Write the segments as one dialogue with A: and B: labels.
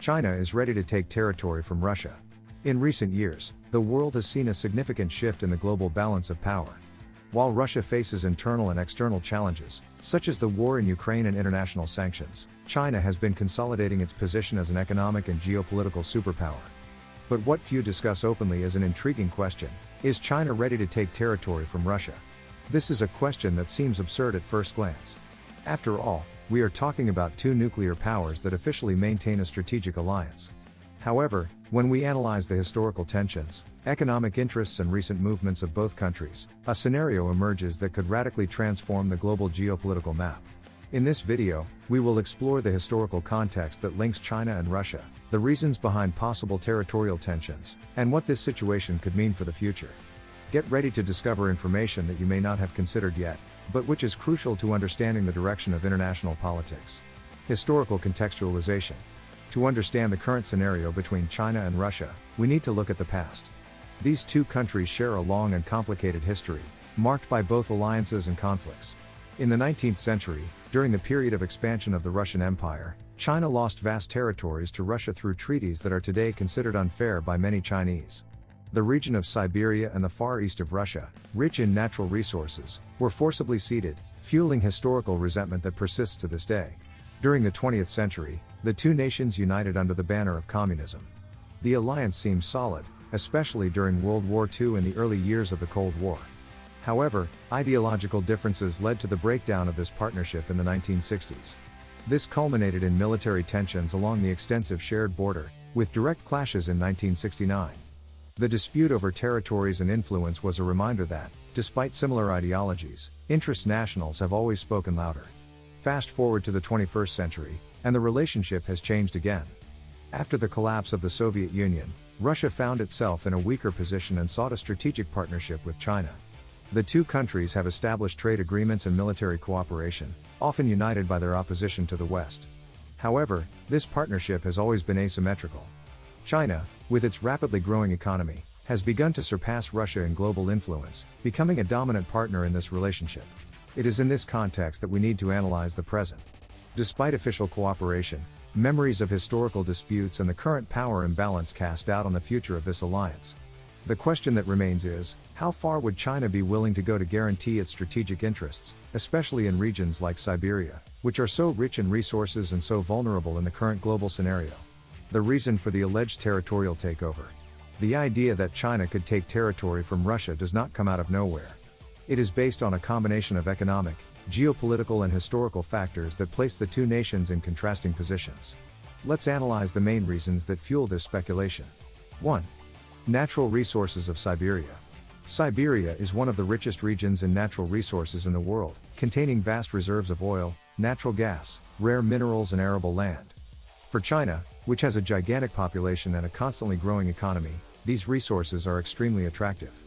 A: China is ready to take territory from Russia. In recent years, the world has seen a significant shift in the global balance of power. While Russia faces internal and external challenges, such as the war in Ukraine and international sanctions, China has been consolidating its position as an economic and geopolitical superpower. But what few discuss openly is an intriguing question: is China ready to take territory from Russia? This is a question that seems absurd at first glance. After all, we are talking about two nuclear powers that officially maintain a strategic alliance. However, when we analyze the historical tensions, economic interests and recent movements of both countries, a scenario emerges that could radically transform the global geopolitical map. In this video, we will explore the historical context that links China and Russia, the reasons behind possible territorial tensions, and what this situation could mean for the future. Get ready to discover information that you may not have considered yet, but which is crucial to understanding the direction of international politics. Historical contextualization. To understand the current scenario between China and Russia, we need to look at the past. These two countries share a long and complicated history, marked by both alliances and conflicts. In the 19th century, during the period of expansion of the Russian Empire, China lost vast territories to Russia through treaties that are today considered unfair by many Chinese. The region of Siberia and the far east of Russia, rich in natural resources, were forcibly ceded, fueling historical resentment that persists to this day. During the 20th century, the two nations united under the banner of communism. The alliance seemed solid, especially during World War II and the early years of the Cold War. However, ideological differences led to the breakdown of this partnership in the 1960s. This culminated in military tensions along the extensive shared border, with direct clashes in 1969. The dispute over territories and influence was a reminder that, despite similar ideologies, interest nationals have always spoken louder. Fast forward to the 21st century, and the relationship has changed again. After the collapse of the Soviet Union, Russia found itself in a weaker position and sought a strategic partnership with China. The two countries have established trade agreements and military cooperation, often united by their opposition to the West. However, this partnership has always been asymmetrical. China, with its rapidly growing economy, has begun to surpass Russia in global influence, becoming a dominant partner in this relationship. It is in this context that we need to analyze the present. Despite official cooperation, memories of historical disputes and the current power imbalance cast doubt on the future of this alliance. The question that remains is, how far would China be willing to go to guarantee its strategic interests, especially in regions like Siberia, which are so rich in resources and so vulnerable in the current global scenario? The reason for the alleged territorial takeover. The idea that China could take territory from Russia does not come out of nowhere. It is based on a combination of economic, geopolitical and historical factors that place the two nations in contrasting positions. Let's analyze the main reasons that fuel this speculation. 1. Natural resources of Siberia. Siberia is one of the richest regions in natural resources in the world, containing vast reserves of oil, natural gas, rare minerals and arable land. For China, which has a gigantic population and a constantly growing economy, these resources are extremely attractive.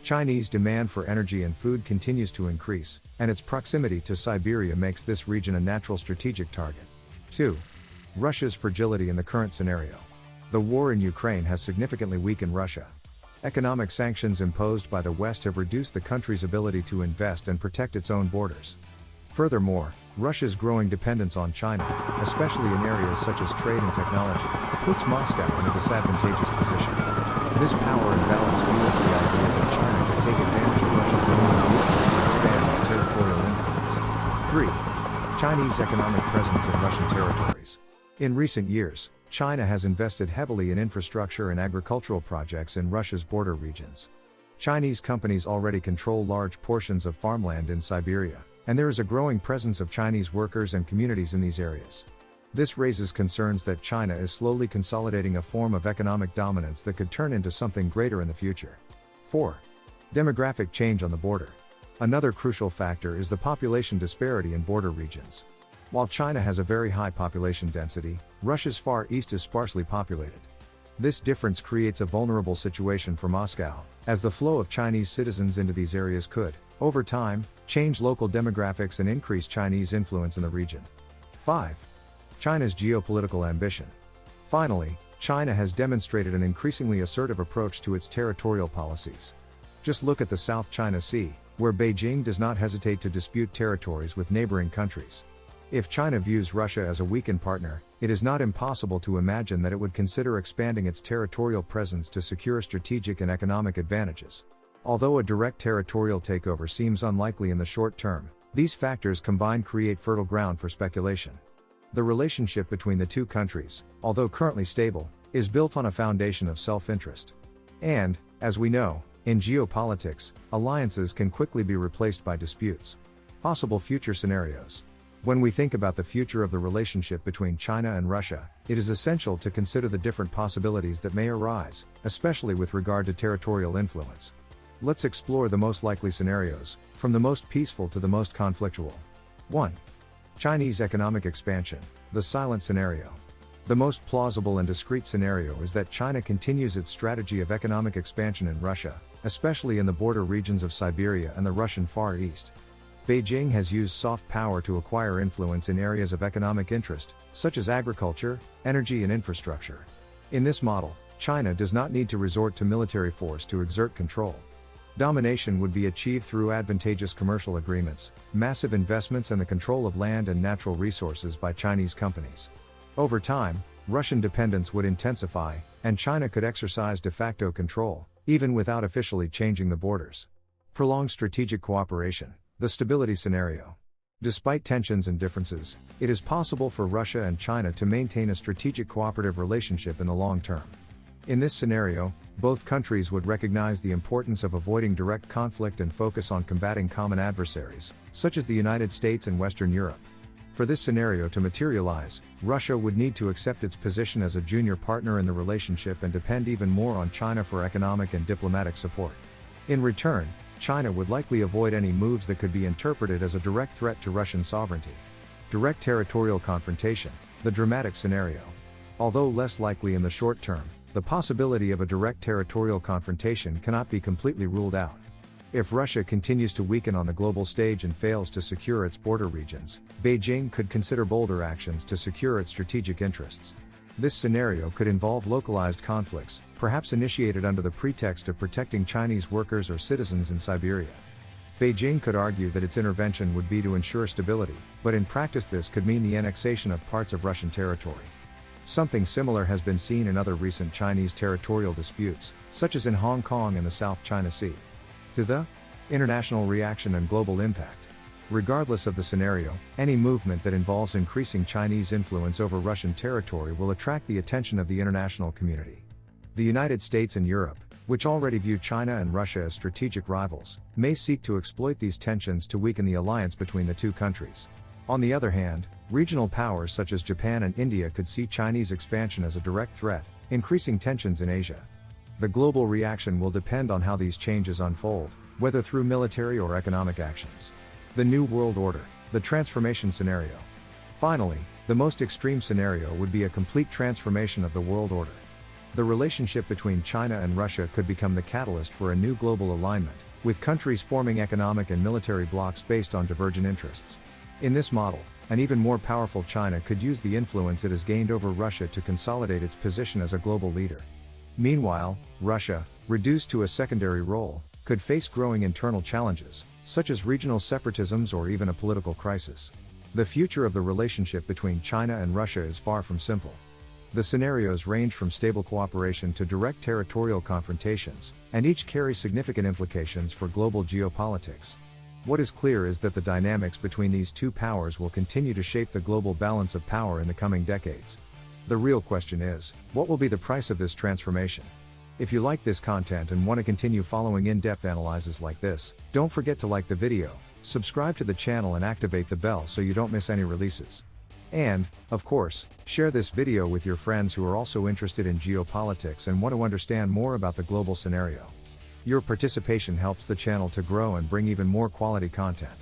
A: Chinese demand for energy and food continues to increase, and its proximity to Siberia makes this region a natural strategic target. 2. Russia's fragility in the current scenario. The war in Ukraine has significantly weakened Russia. Economic sanctions imposed by the West have reduced the country's ability to invest and protect its own borders. Furthermore, Russia's growing dependence on China, especially in areas such as trade and technology, puts Moscow in a disadvantageous position. This power imbalance fuels the idea that China could take advantage of Russia's growing weakness to expand its territorial influence. 3. Chinese economic presence in Russian territories. In recent years, China has invested heavily in infrastructure and agricultural projects in Russia's border regions. Chinese companies already control large portions of farmland in Siberia, and there is a growing presence of Chinese workers and communities in these areas. This raises concerns that China is slowly consolidating a form of economic dominance that could turn into something greater in the future. 4. Demographic change on the border. Another crucial factor is the population disparity in border regions. While China has a very high population density, Russia's Far East is sparsely populated. This difference creates a vulnerable situation for Moscow, as the flow of Chinese citizens into these areas could, over time, change local demographics and increase Chinese influence in the region. 5. China's geopolitical ambition. Finally, China has demonstrated an increasingly assertive approach to its territorial policies. Just look at the South China Sea, where Beijing does not hesitate to dispute territories with neighboring countries. If China views Russia as a weakened partner, it is not impossible to imagine that it would consider expanding its territorial presence to secure strategic and economic advantages. Although a direct territorial takeover seems unlikely in the short term, these factors combined create fertile ground for speculation. The relationship between the two countries, although currently stable, is built on a foundation of self-interest. And, as we know, in geopolitics, alliances can quickly be replaced by disputes. Possible future scenarios. When we think about the future of the relationship between China and Russia, it is essential to consider the different possibilities that may arise, especially with regard to territorial influence. Let's explore the most likely scenarios, from the most peaceful to the most conflictual. 1. Chinese economic expansion, the silent scenario. The most plausible and discrete scenario is that China continues its strategy of economic expansion in Russia, especially in the border regions of Siberia and the Russian Far East. Beijing has used soft power to acquire influence in areas of economic interest, such as agriculture, energy and infrastructure. In this model, China does not need to resort to military force to exert control. Domination would be achieved through advantageous commercial agreements, massive investments and the control of land and natural resources by Chinese companies. Over time, Russian dependence would intensify, and China could exercise de facto control, even without officially changing the borders. Prolonged strategic cooperation, the stability scenario. Despite tensions and differences, it is possible for Russia and China to maintain a strategic cooperative relationship in the long term. In this scenario, both countries would recognize the importance of avoiding direct conflict and focus on combating common adversaries, such as the United States and Western Europe. For this scenario to materialize, Russia would need to accept its position as a junior partner in the relationship and depend even more on China for economic and diplomatic support. In return, China would likely avoid any moves that could be interpreted as a direct threat to Russian sovereignty. Direct territorial confrontation, the dramatic scenario. Although less likely in the short term, the possibility of a direct territorial confrontation cannot be completely ruled out. If Russia continues to weaken on the global stage and fails to secure its border regions, Beijing could consider bolder actions to secure its strategic interests. This scenario could involve localized conflicts, perhaps initiated under the pretext of protecting Chinese workers or citizens in Siberia. Beijing could argue that its intervention would be to ensure stability, but in practice this could mean the annexation of parts of Russian territory. Something similar has been seen in other recent Chinese territorial disputes, such as in Hong Kong and the South China Sea. To the international reaction and global impact. Regardless of the scenario, any movement that involves increasing Chinese influence over Russian territory will attract the attention of the international community. The United States and Europe, which already view China and Russia as strategic rivals, may seek to exploit these tensions to weaken the alliance between the two countries. On the other hand, regional powers such as Japan and India could see Chinese expansion as a direct threat, increasing tensions in Asia. The global reaction will depend on how these changes unfold, whether through military or economic actions. The New World Order, the transformation scenario. Finally, the most extreme scenario would be a complete transformation of the world order. The relationship between China and Russia could become the catalyst for a new global alignment, with countries forming economic and military blocs based on divergent interests. In this model, an even more powerful China could use the influence it has gained over Russia to consolidate its position as a global leader. Meanwhile, Russia, reduced to a secondary role, could face growing internal challenges, such as regional separatisms or even a political crisis. The future of the relationship between China and Russia is far from simple. The scenarios range from stable cooperation to direct territorial confrontations, and each carry significant implications for global geopolitics. What is clear is that the dynamics between these two powers will continue to shape the global balance of power in the coming decades. The real question is, what will be the price of this transformation? If you like this content and want to continue following in-depth analyses like this, don't forget to like the video, subscribe to the channel and activate the bell so you don't miss any releases. And, of course, share this video with your friends who are also interested in geopolitics and want to understand more about the global scenario. Your participation helps the channel to grow and bring even more quality content.